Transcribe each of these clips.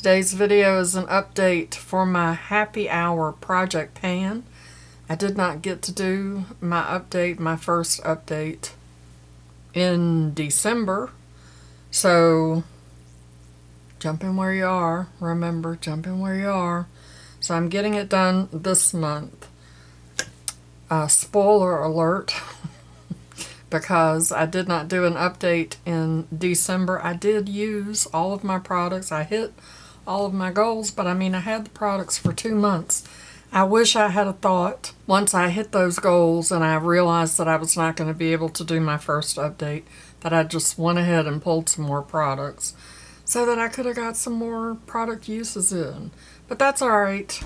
Today's video is an update for my happy hour project pan. I did not get to do my first update in December, so jump in where you are. Remember, jump in where you are. So I'm getting it done this month. Spoiler alert, because I did not do an update in December. I did use all of my products. I hit all of my goals, but I mean, I had the products for 2 months. I wish I had a thought once I hit those goals and I realized that I was not going to be able to do my first update, that I just went ahead and pulled some more products so that I could have got some more product uses in. But that's all right.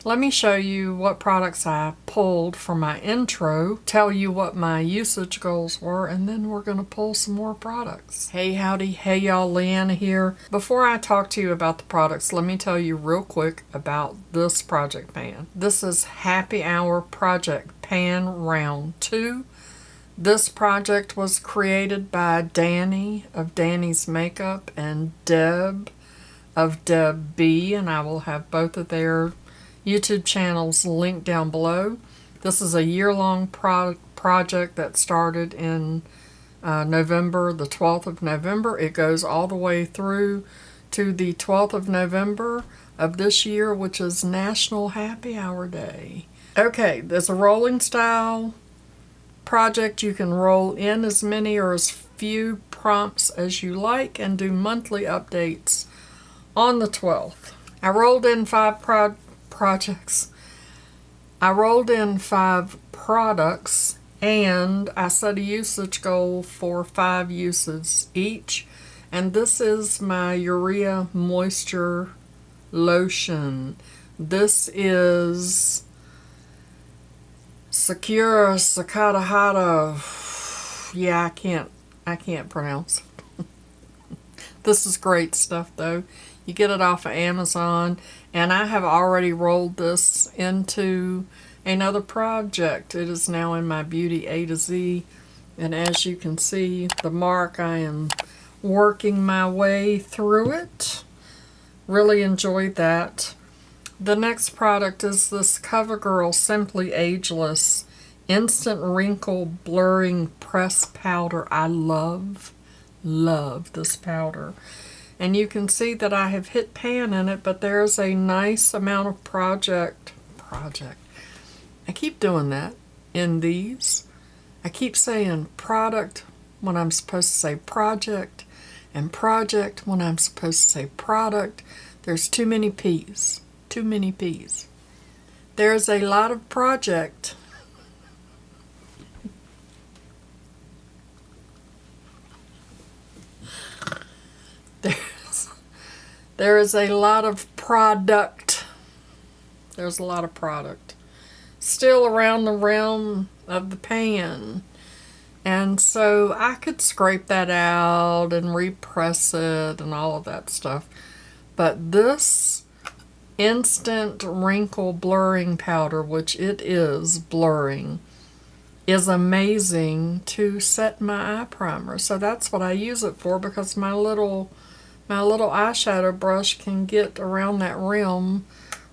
Let me show you what products I pulled for my intro, tell you what my usage goals were, and then we're going to pull some more products. Hey howdy, hey y'all, Leanna here. Before I talk to you about the products, let me tell you real quick about this project pan. This is Happy Hour Project Pan Round 2. This project was created by Dannie of Dannie's Makeup and Deb of Deb B, and I will have both of their YouTube channels linked down below. This is a year-long project that started in November, the 12th of November. It goes all the way through to the 12th of November of this year, which is National Happy Hour Day. Okay, there's a rolling style project. You can roll in as many or as few prompts as you like and do monthly updates on the 12th. I rolled in 5 projects. I rolled in 5 products and I set a usage goal for 5 uses each, and this is my Urea Moisture Lotion. This is Sakura Sakatahata. Yeah, I can't pronounce. This is great stuff though. You get it off of Amazon, and I have already rolled this into another project. It is now in my Beauty A to Z, and as you can see the mark, I am working my way through it. Really enjoyed that. The next product is this CoverGirl Simply Ageless Instant Wrinkle Blurring Press Powder. I love this powder. And you can see that I have hit pan in it, but there's a nice amount of project. I keep doing that in these. I keep saying product when I'm supposed to say project, and project when I'm supposed to say product. There's too many P's. Too many P's. There's a lot of project. There is a lot of product. There's a lot of product still around the realm of the pan. And so I could scrape that out and repress it and all of that stuff. But this instant wrinkle blurring powder, which it is blurring, is amazing to set my eye primer. So that's what I use it for, because my little eyeshadow brush can get around that rim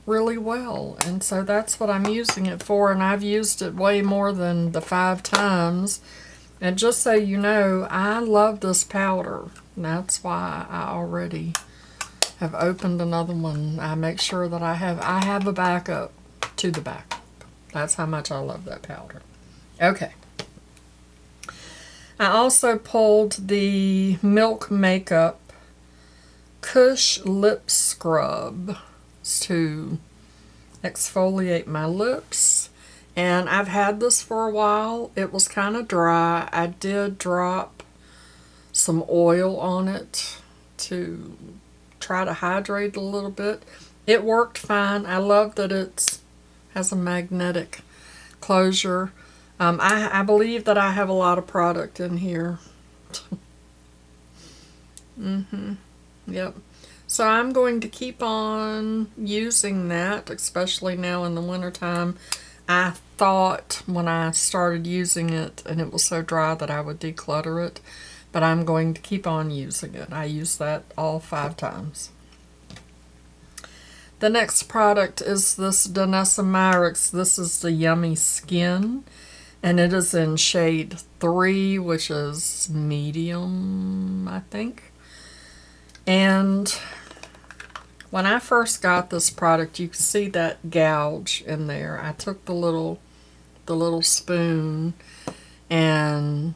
really well, and so that's what I'm using it for, and I've used it way more than the 5 times. And just so you know, I love this powder, and that's why I already have opened another one. I make sure that I have a backup to the backup. That's how much I love that powder. Okay. I also pulled the Milk Makeup Kush Lip Scrub to exfoliate my lips, and I've had this for a while. It was kind of dry. I did drop some oil on it to try to hydrate a little bit. It worked fine. I love that it has a magnetic closure. I believe that I have a lot of product in here. Yep. So I'm going to keep on using that, especially now in the wintertime. I thought when I started using it and it was so dry that I would declutter it, but I'm going to keep on using it. I use that all 5 times. The next product is this Dannie. This is the Yummy Skin, and it is in shade 3, which is medium, I think. And when I first got this product, you can see that gouge in there. I took the little spoon and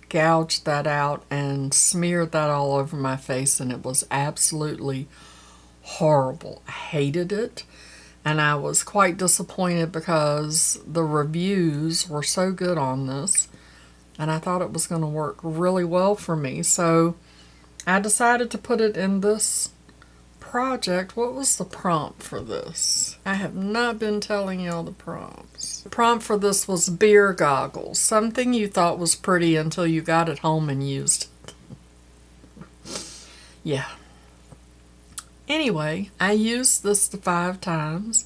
gouged that out and smeared that all over my face, and it was absolutely horrible. I hated it, and I was quite disappointed because the reviews were so good on this, and I thought it was going to work really well for me. So I decided to put it in this project. What was the prompt for this? I have not been telling y'all the prompts. The prompt for this was beer goggles. Something you thought was pretty until you got it home and used it. Yeah. Anyway, I used this 5 times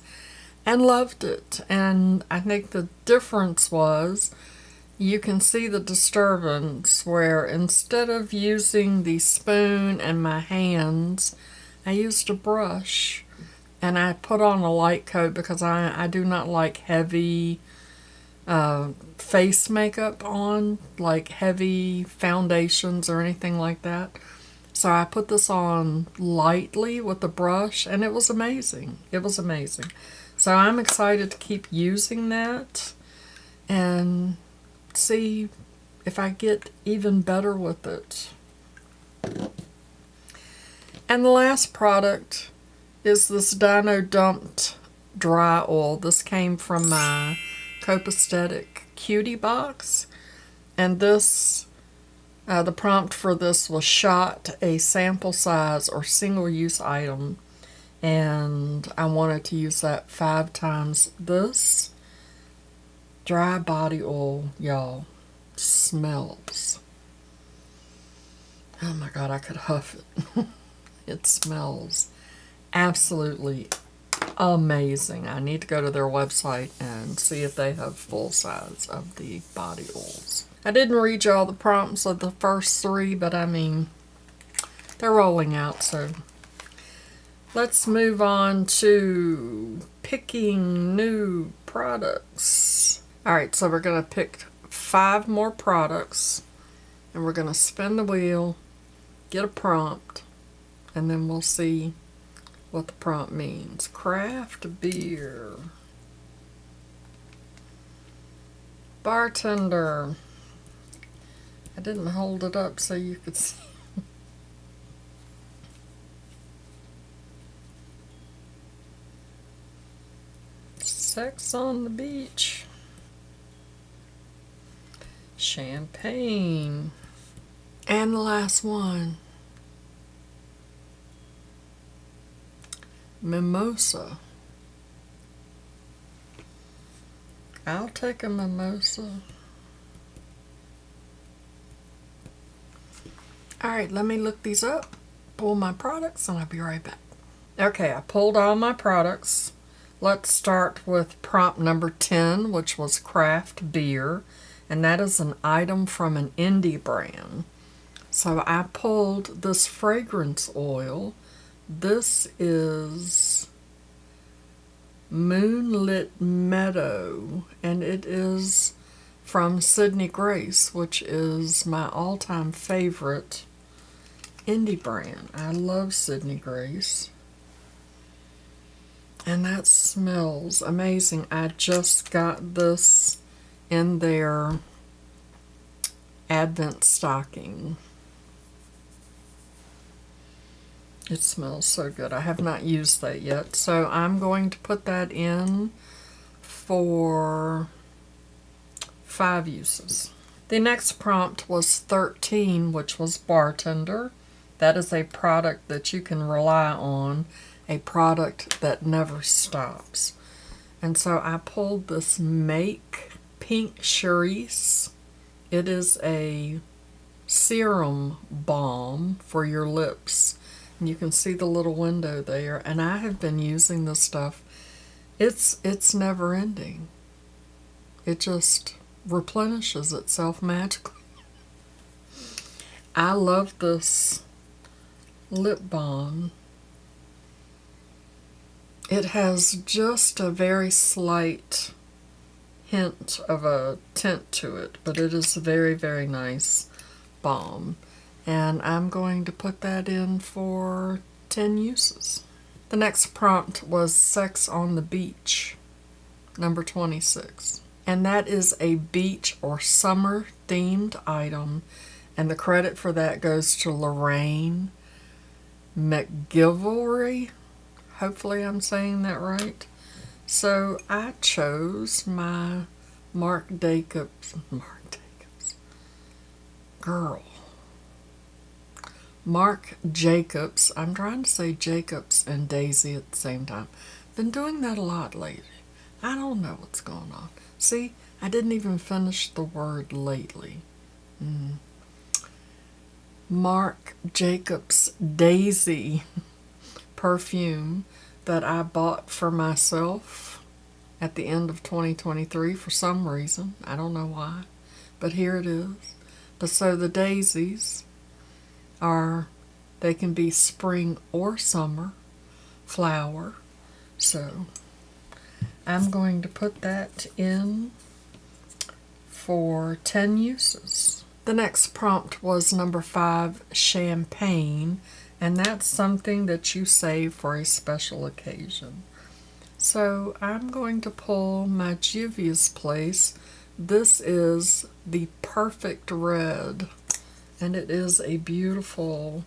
and loved it. And I think the difference was you can see the disturbance where instead of using the spoon and my hands, I used a brush. And I put on a light coat because I do not like heavy face makeup on, like heavy foundations or anything like that. So I put this on lightly with the brush, and it was amazing. It was amazing. So I'm excited to keep using that and see if I get even better with it. And the last product is this Dino Dumped Dry Oil. This came from my Copaesthetic Cutie box, and this the prompt for this was shot a sample size or single-use item, and I wanted to use that 5 times. This dry body oil, y'all, smells. Oh my God, I could huff it. It smells absolutely amazing. I need to go to their website and see if they have full size of the body oils. I didn't read y'all the prompts of the first 3, but I mean, they're rolling out, so let's move on to picking new products. Alright, so we're going to pick 5 more products, and we're going to spin the wheel, get a prompt, and then we'll see what the prompt means. Craft beer. Bartender. I didn't hold it up so you could see. Sex on the beach. Champagne. And the last one. Mimosa. I'll take a mimosa. Alright, let me look these up, pull my products, and I'll be right back. Okay, I pulled all my products. Let's start with prompt number 10, which was craft beer, and that is an item from an indie brand. So I pulled this fragrance oil. This is Moonlit Meadow, and it is from Sydney Grace, which is my all-time favorite indie brand. I love Sydney Grace. And that smells amazing. I just got this in their Advent stocking. It smells so good. I have not used that yet, so I'm going to put that in for 5 uses. The next prompt was 13, which was bartender. That is a product that you can rely on, a product that never stops. And so I pulled this Make Pink Charisse. It is a serum balm for your lips. And you can see the little window there, and I have been using this stuff. It's never ending. It just replenishes itself magically. I love this lip balm. It has just a very slight hint of a tint to it, but it is a very, very nice balm. And I'm going to put that in for 10 uses. The next prompt was Sex on the Beach, number 26. And that is a beach or summer themed item. And the credit for that goes to Lorraine McGilvory. Hopefully I'm saying that right. So I chose my Marc Jacobs, I'm trying to say Jacobs and Daisy at the same time. Been doing that a lot lately. I don't know what's going on. See, I didn't even finish the word lately. Marc Jacobs Daisy perfume that I bought for myself at the end of 2023 for some reason. I don't know why, but here it is. But so the daisies they can be spring or summer flower. So I'm going to put that in for 10 uses. The next prompt was number 5, champagne. And that's something that you save for a special occasion. So I'm going to pull my Juvia's Place. This is the Perfect Red. And it is a beautiful,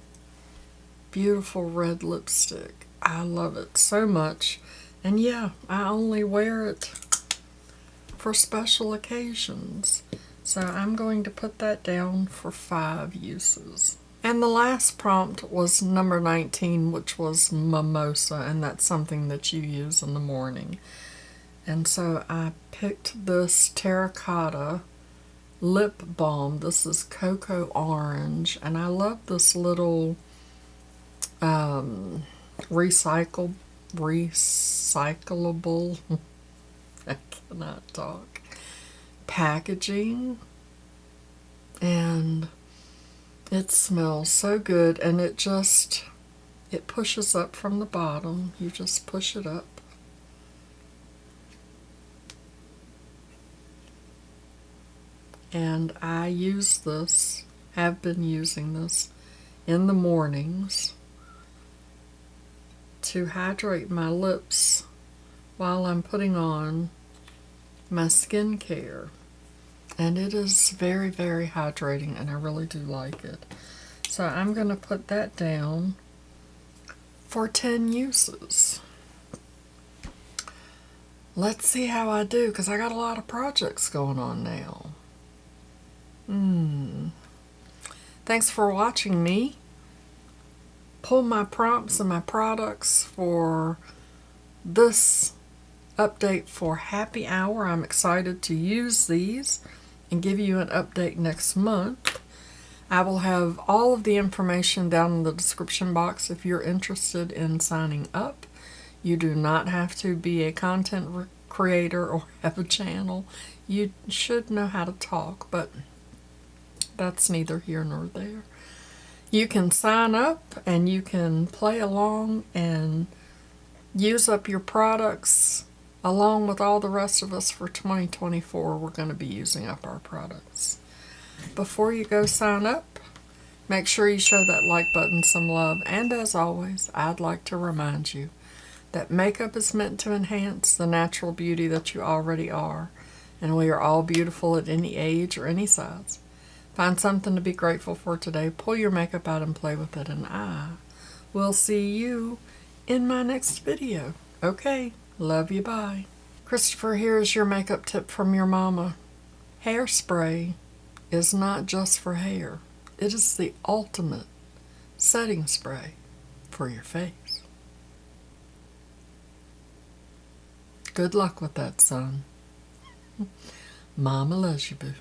beautiful red lipstick. I love it so much. And yeah, I only wear it for special occasions. So I'm going to put that down for 5 uses. And the last prompt was number 19, which was mimosa, and that's something that you use in the morning. And so I picked this terracotta lip balm. This is cocoa orange, and I love this little recyclable, I cannot talk, packaging, and it smells so good, and it pushes up from the bottom. You just push it up. And I have been using this in the mornings to hydrate my lips while I'm putting on my skincare. And it is very, very hydrating, and I really do like it. So I'm going to put that down for 10 uses. Let's see how I do, because I got a lot of projects going on now. Thanks for watching me pull my prompts and my products for this update for Happy Hour. I'm excited to use these and give you an update next month. I will have all of the information down in the description box if you're interested in signing up. You do not have to be a content creator or have a channel. You should know how to talk, but that's neither here nor there. You can sign up and you can play along and use up your products along with all the rest of us for 2024. We're going to be using up our products. Before you go sign up, make sure you show that like button some love. And as always, I'd like to remind you that makeup is meant to enhance the natural beauty that you already are. And we are all beautiful at any age or any size. Find something to be grateful for today. Pull your makeup out and play with it. And I will see you in my next video. Okay, love you, bye. Christopher, here's your makeup tip from your mama. Hairspray is not just for hair. It is the ultimate setting spray for your face. Good luck with that, son. Mama loves you, boo.